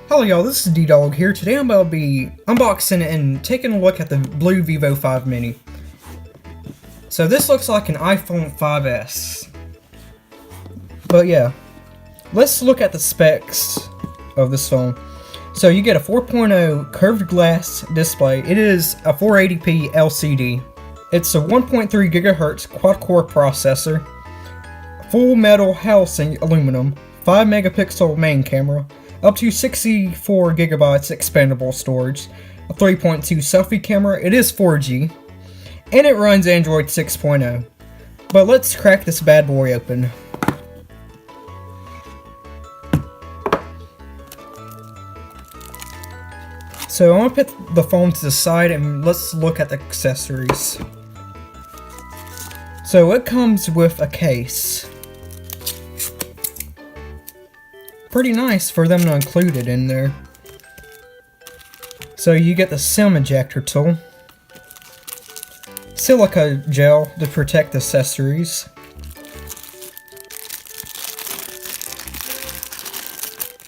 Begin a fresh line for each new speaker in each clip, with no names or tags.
Hello y'all, this is D-Dog here. Today I'm about to be unboxing and taking a look at the BLU VIVO 5 Mini. So this looks like an iPhone 5S. But yeah, let's look at the specs of this phone. So you get a 4.0 curved glass display. It is a 480p LCD. It's a 1.3 GHz quad-core processor, full metal housing aluminum, 5 megapixel main camera, up to 64 gigabytes expandable storage, a 3.2 selfie camera, it is 4G, and it runs Android 6.0. But let's crack this bad boy open. So I'm going to put the phone to the side and let's look at the accessories. So it comes with a case. Pretty nice for them to include it in there. So you get the SIM ejector tool, silica gel to protect the accessories,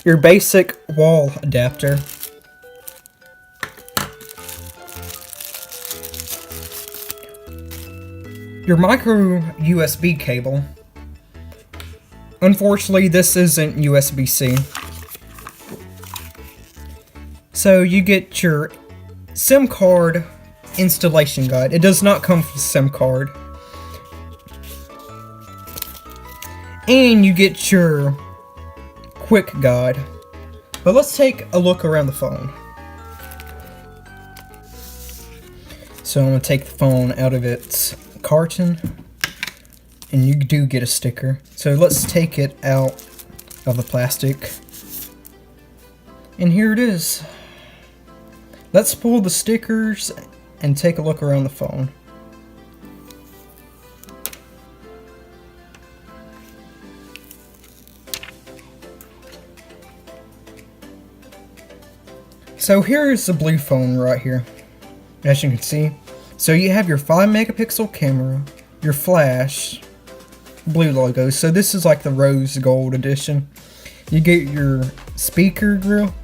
your basic wall adapter, your micro USB cable. Unfortunately, this isn't USB-C. So you get your SIM card installation guide. It does not come with a SIM card. And you get your quick guide. But let's take a look around the phone. So I'm going to take the phone out of its carton. And you do get a sticker. So let's take it out of the plastic. And here it is. Let's pull the stickers and take a look around the phone. So here's the blue phone right here, as you can see. So you have your 5 megapixel camera, your flash, blue logo. So this is like the rose gold edition. You get your speaker grill,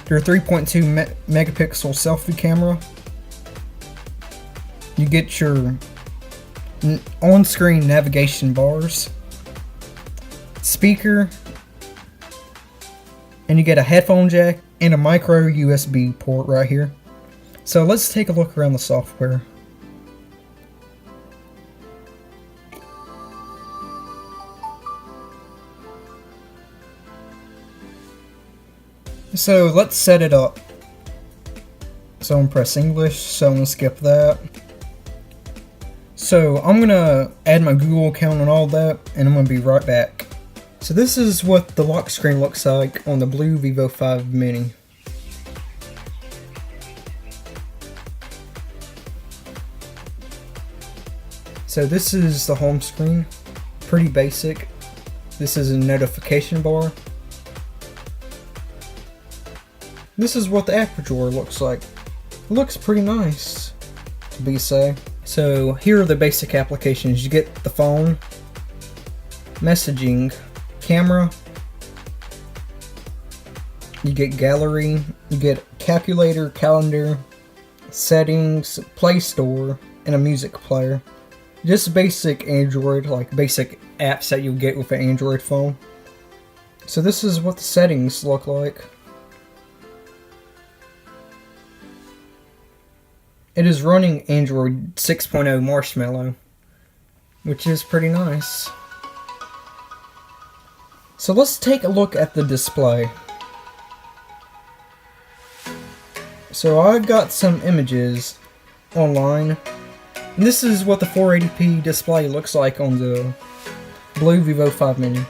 your 3.2 megapixel selfie camera. You get your on-screen navigation bars, speaker, and you get a headphone jack and a micro USB port right here. So let's take a look around the software. So let's set it up. So I'm gonna press English, so I'm gonna skip that. So I'm gonna add my Google account and all that, and I'm gonna be right back. So this is what the lock screen looks like on the BLU VIVO 5 Mini. So this is the home screen, pretty basic. This is a notification bar. This is what the app drawer looks like. It looks pretty nice, to be safe. So here are the basic applications. You get the phone, messaging, camera, you get gallery, you get calculator, calendar, settings, Play Store, and a music player. Just basic Android, like basic apps that you'll get with an Android phone. So this is what the settings look like. It is running Android 6.0 Marshmallow, which is pretty nice. So let's take a look at the display. So I got some images online, and this is what the 480p display looks like on the BLU VIVO 5 Mini.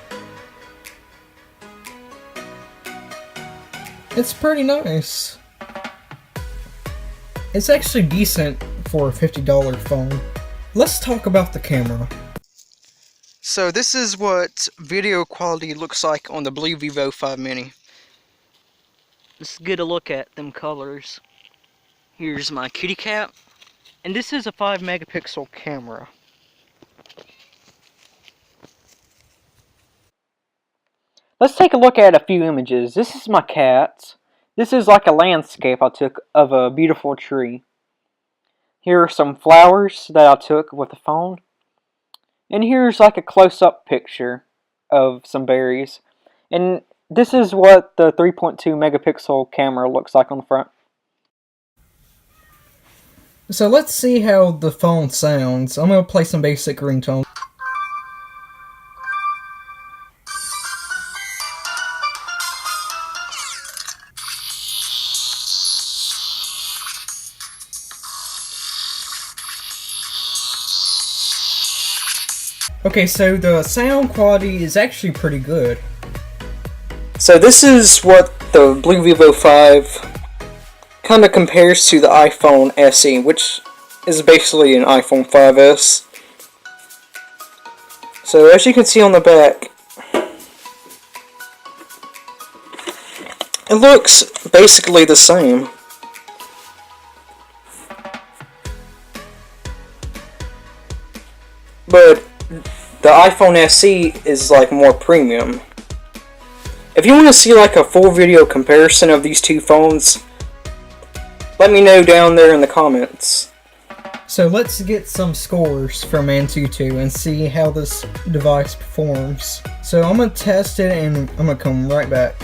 It's pretty nice. It's actually decent for a $50 phone. Let's talk about the camera. So this is what video quality looks like on the BLU VIVO 5 Mini. Let's get a look at them colors. Here's my kitty cat. And this is a 5 megapixel camera.
Let's take a look at a few images. This is my cat. This is like a landscape I took of a beautiful tree. Here are some flowers that I took with the phone. And here's like a close-up picture of some berries. And this is what the 3.2 megapixel camera looks like on the front.
So let's see how the phone sounds. I'm going to play some basic ringtone. Okay, so the sound quality is actually pretty good. So this is what the BLU VIVO 5 kind of compares to the iPhone SE, which is basically an iPhone 5S. So as you can see on the back, it looks basically the same. But the iPhone SE is like more premium. If you want to see like a full video comparison of these two phones, let me know down there in the comments. So let's get some scores from Antutu and see how this device performs. So I'm going to test it and I'm going to come right back.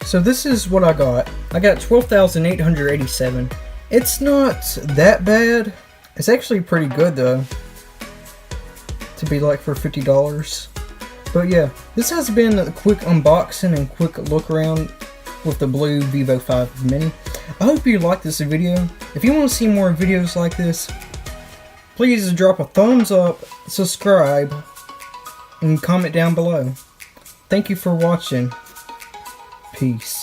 So this is what I got. I got 12,887. It's not that bad. It's actually pretty good though, to be like for $50. But yeah, this has been a quick unboxing and quick look around with the BLU VIVO 5 Mini. I hope you liked this video. If you want to see more videos like this, please drop a thumbs up, subscribe, and comment down below. Thank you for watching. Peace.